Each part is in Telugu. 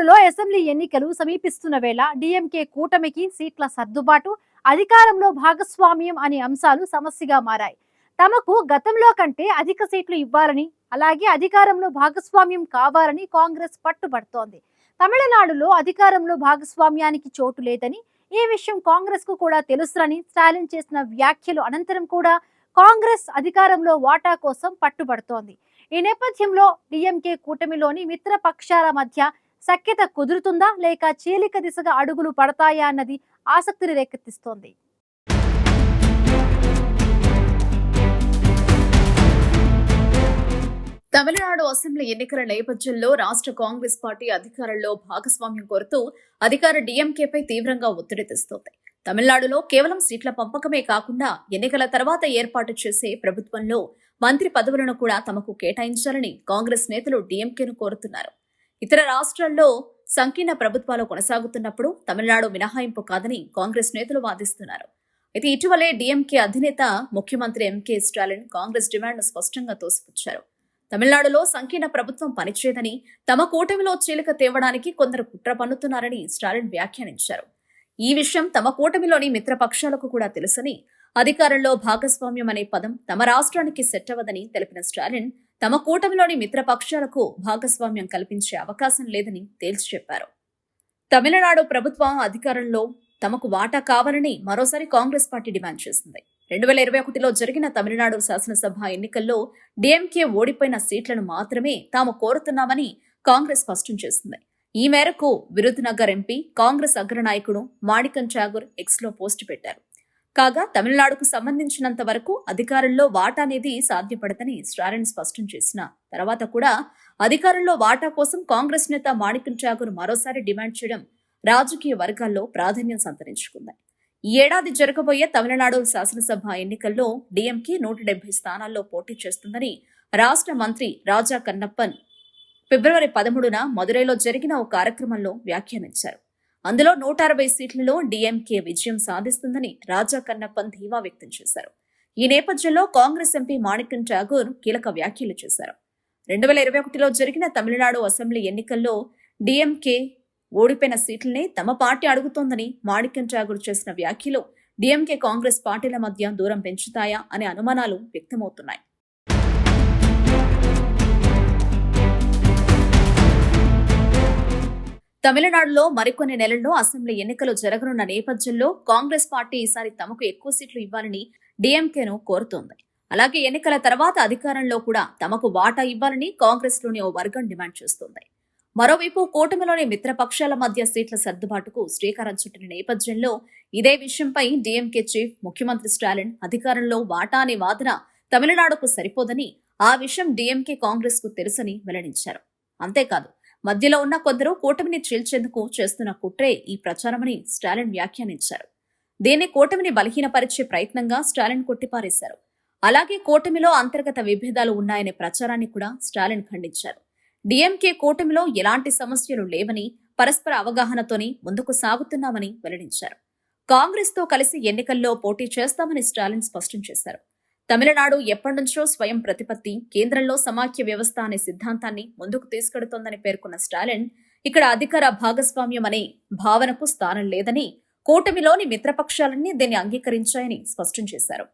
తమిళనాడులో అసెంబ్లీ ఎన్నికలు సమీపిస్తున్న వేళ డీఎంకే కూటమికి సీట్ల సర్దుబాటు, అధికారంలో భాగస్వామ్యం అనే అంశాలు సమస్యగా మారాయి. తమకు గతంలో కంటే అధిక సీట్లు ఇవ్వాలని, అలాగే అధికారంలో భాగస్వామ్యం కావాలని కాంగ్రెస్ పట్టుబడుతోంది. తమిళనాడులో అధికారంలో భాగస్వామ్యానికి చోటు లేదని, ఈ విషయం కాంగ్రెస్ కు కూడా తెలుసునని స్టాలిన్ చేసిన వ్యాఖ్యలు అనంతరం కూడా కాంగ్రెస్ అధికారంలో వాటా కోసం పట్టుబడుతోంది. ఈ నేపథ్యంలో డీఎంకే కూటమిలోని మిత్ర పక్షాల మధ్య సఖ్యత కుదురుతుందా లేక చీలిక దిశగా అడుగులు పడతాయా అన్నది ఆసక్తిని రేకెత్తిస్తోంది. తమిళనాడు అసెంబ్లీ ఎన్నికల నేపథ్యంలో రాష్ట్ర కాంగ్రెస్ పార్టీ అధికారంలో భాగస్వామ్యం కోరుతూ అధికార డీఎంకేపై తీవ్రంగా ఒత్తిడి తెస్తోంది. తమిళనాడులో కేవలం సీట్ల పంపకమే కాకుండా ఎన్నికల తర్వాత ఏర్పాటు చేసే ప్రభుత్వంలో మంత్రి పదవులను కూడా తమకు కేటాయించాలని కాంగ్రెస్ నేతలు డీఎంకేను కోరుతున్నారు. ఇతర రాష్ట్రాల్లో సంకీర్ణ ప్రభుత్వాలు కొనసాగుతున్నప్పుడు తమిళనాడు మినహాయింపు కాదని కాంగ్రెస్ నేతలు వాదిస్తున్నారు. అయితే ఇటీవలే డీఎంకే అధినేత ముఖ్యమంత్రి ఎంకే స్టాలిన్ కాంగ్రెస్ డిమాండ్ను స్పష్టంగా తోసిపుచ్చారు. తమిళనాడులో సంకీర్ణ ప్రభుత్వం పనిచేయదని, తమ కూటమిలో చీలిక తేవడానికి కొందరు కుట్ర పన్నుతున్నారని స్టాలిన్ వ్యాఖ్యానించారు. ఈ విషయం తమ కూటమిలోని మిత్రపక్షాలకు కూడా తెలుసని, అధికారంలో భాగస్వామ్యం అనే పదం తమ రాష్ట్రానికి సెట్ అవ్వదని తెలిపిన స్టాలిన్ తమ కూటమిలోని మిత్రపక్షాలకు భాగస్వామ్యం కల్పించే అవకాశం లేదని తేల్చి చెప్పారు. తమిళనాడు ప్రభుత్వం అధికారంలో తమకు వాటా కావాలని మరోసారి కాంగ్రెస్ పార్టీ డిమాండ్ చేసింది. 2021లో జరిగిన తమిళనాడు శాసనసభ ఎన్నికల్లో డీఎంకే ఓడిపోయిన సీట్లను మాత్రమే తాము కోరుతున్నామని కాంగ్రెస్ స్పష్టం చేసింది. ఈ మేరకు విరుధునగర్ ఎంపీ కాంగ్రెస్ అగ్రనాయకుడు మాణికం ఠాగూర్ ఎక్స్లో పోస్టు పెట్టారు. కాగా తమిళనాడుకు సంబంధించినంత వరకు అధికారంలో వాటా అనేది సాధ్యపడదని స్టాలిన్ స్పష్టం చేసిన తర్వాత కూడా అధికారంలో వాటా కోసం కాంగ్రెస్ నేత మాణికం ఠాగూర్ మరోసారి డిమాండ్ చేయడం రాజకీయ వర్గాల్లో ప్రాధాన్యం సంతరించుకుంది. ఈ ఏడాది జరగబోయే తమిళనాడు శాసనసభ ఎన్నికల్లో డీఎంకే 170 స్థానాల్లో పోటీ చేస్తుందని రాష్ట్ర మంత్రి రాజా కన్నప్పన్ ఫిబ్రవరి 13న మదురైలో జరిగిన ఓ కార్యక్రమంలో వ్యాఖ్యానించారు. అందులో 160 సీట్లలో డీఎంకే విజయం సాధిస్తుందని రాజా కన్నప్పన్ ధీమా వ్యక్తం చేశారు. ఈ నేపథ్యంలో కాంగ్రెస్ ఎంపీ మాణికం ఠాగూర్ కీలక వ్యాఖ్యలు చేశారు. 2021లో జరిగిన తమిళనాడు అసెంబ్లీ ఎన్నికల్లో డీఎంకే ఓడిపోయిన సీట్లనే తమ పార్టీ అడుగుతోందని మాణికం ఠాగూర్ చేసిన వ్యాఖ్యలు డీఎంకే కాంగ్రెస్ పార్టీల మధ్య దూరం పెంచుతాయా అనే అనుమానాలు వ్యక్తమవుతున్నాయి. తమిళనాడులో మరికొన్ని నెలల్లో అసెంబ్లీ ఎన్నికలు జరగనున్న నేపథ్యంలో కాంగ్రెస్ పార్టీ ఈసారి తమకు ఎక్కువ సీట్లు ఇవ్వాలని డీఎంకేను కోరుతోంది. అలాగే ఎన్నికల తర్వాత అధికారంలో కూడా తమకు వాటా ఇవ్వాలని కాంగ్రెస్లోని ఓ వర్గం డిమాండ్ చేస్తోంది. మరోవైపు కూటమిలోని మిత్రపక్షాల మధ్య సీట్ల సర్దుబాటుకు శ్రీకారం చుట్టిన నేపథ్యంలో ఇదే విషయంపై డీఎంకే చీఫ్ ముఖ్యమంత్రి స్టాలిన్ అధికారంలో వాటా అనే వాదన తమిళనాడుకు సరిపోదని, ఆ విషయం డీఎంకే కాంగ్రెస్ కు తెలుసని వెల్లడించారు. అంతేకాదు మధ్యలో ఉన్న కొందరు కూటమిని చీల్చేందుకు చేస్తున్న కుట్రే ఈ ప్రచారమని స్టాలిన్ వ్యాఖ్యానించారు. దీన్ని కూటమిని బలహీనపరిచే ప్రయత్నంగా స్టాలిన్ కొట్టిపారేశారు. అలాగే కూటమిలో అంతర్గత విభేదాలు ఉన్నాయనే ప్రచారాన్ని కూడా స్టాలిన్ ఖండించారు. డీఎంకే కూటమిలో ఎలాంటి సమస్యలు లేవని, పరస్పర అవగాహనతోనే ముందుకు సాగుతున్నామని వెల్లడించారు. కాంగ్రెస్ తో కలిసి ఎన్నికల్లో పోటీ చేస్తామని స్టాలిన్ స్పష్టం చేశారు. తమిళనాడు ఎప్పటినుంచో స్వయం ప్రతిపత్తి, కేంద్రంలో సమాఖ్య వ్యవస్థ అనే సిద్ధాంతాన్ని ముందుకు తీసుకెడుతోందని పేర్కొన్న స్టాలిన్ ఇక్కడ అధికార భాగస్వామ్యం అనే భావనకు స్థానం లేదని, కూటమిలోని మిత్రపక్షాలన్నీ దీన్ని అంగీకరించాయని స్పష్టం చేశారు.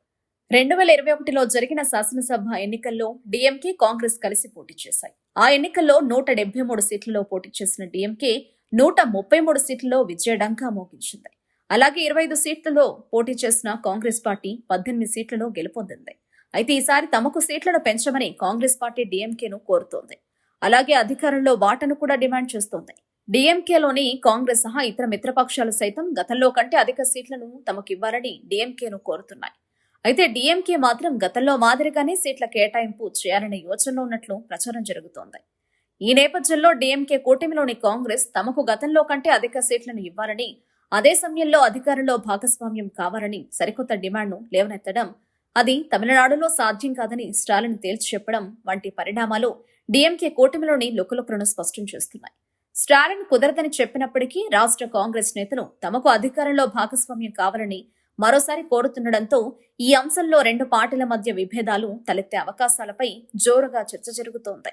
2021లో జరిగిన శాసనసభ ఎన్నికల్లో డీఎంకే కాంగ్రెస్ కలిసి పోటీ చేశాయి. ఆ ఎన్నికల్లో 173 సీట్లలో పోటీ చేసిన డీఎంకే 133 సీట్లలో విజయడంకా మోగించింది. అలాగే 25 సీట్లలో పోటీ చేసిన కాంగ్రెస్ పార్టీ 18 సీట్లలో గెలుపొందింది. అయితే ఈసారి తమకు సీట్లను పెంచమని కాంగ్రెస్ పార్టీ డీఎంకేను కోరుతోంది. అలాగే అధికారంలో వాటాను కూడా డిమాండ్ చేస్తోంది. డీఎంకేలోని కాంగ్రెస్ సహా ఇతర మిత్రపక్షాలు సైతం గతంలో కంటే అధిక సీట్లను తమకివ్వాలని డీఎంకేను కోరుతున్నాయి. అయితే డీఎంకే మాత్రం గతంలో మాదిరిగానే సీట్ల కేటాయింపు చేయాలనే యోచనలో ఉన్నట్లు ప్రచారం జరుగుతోంది. ఈ నేపథ్యంలో డీఎంకే కూటమిలోని కాంగ్రెస్ తమకు గతంలో కంటే అధిక సీట్లను ఇవ్వాలని, అదే సమయంలో అధికారంలో భాగస్వామ్యం కావాలని సరికొత్త డిమాండ్ను లేవనెత్తడం, అది తమిళనాడులో సాధ్యం కాదని స్టాలిన్ తేల్చి చెప్పడం వంటి పరిణామాలు డీఎంకే కూటమిలోని లుకలుకలను స్పష్టం చేస్తున్నాయి. స్టాలిన్ కుదరదని చెప్పినప్పటికీ రాష్ట్ర కాంగ్రెస్ నేతలు తమకు అధికారంలో భాగస్వామ్యం కావాలని మరోసారి కోరుతుండటంతో ఈ అంశంలో రెండు పార్టీల మధ్య విభేదాలు తలెత్తే అవకాశాలపై జోరుగా చర్చ జరుగుతోంది.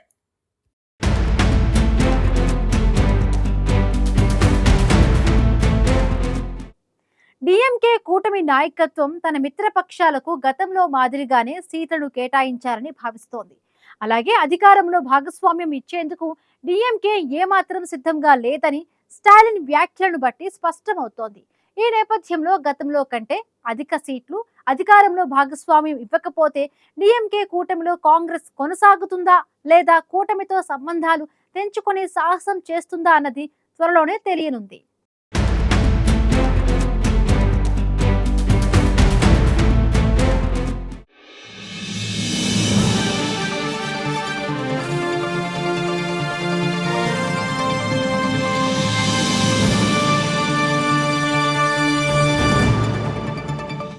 కూటమి నాయకత్వం తన మిత్రపక్షాలకు గతంలో మాదిరిగానే సీట్లను కేటాయించాలని భావిస్తోంది. అలాగే అధికారంలో భాగస్వామ్యం ఇచ్చేందుకు డిఎంకే ఏమాత్రం సిద్ధంగా లేదని స్టాలిన్ వ్యాఖ్యలను బట్టి స్పష్టమవుతోంది. ఈ నేపథ్యంలో గతంలో కంటే అధిక సీట్లు అధికారంలో భాగస్వామ్యం ఇవ్వకపోతే డిఎంకే కూటమిలో కాంగ్రెస్ కొనసాగుతుందా లేదా కూటమితో సంబంధాలు తెంచుకునే సాహసం చేస్తుందా అన్నది త్వరలోనే తెలియనుంది.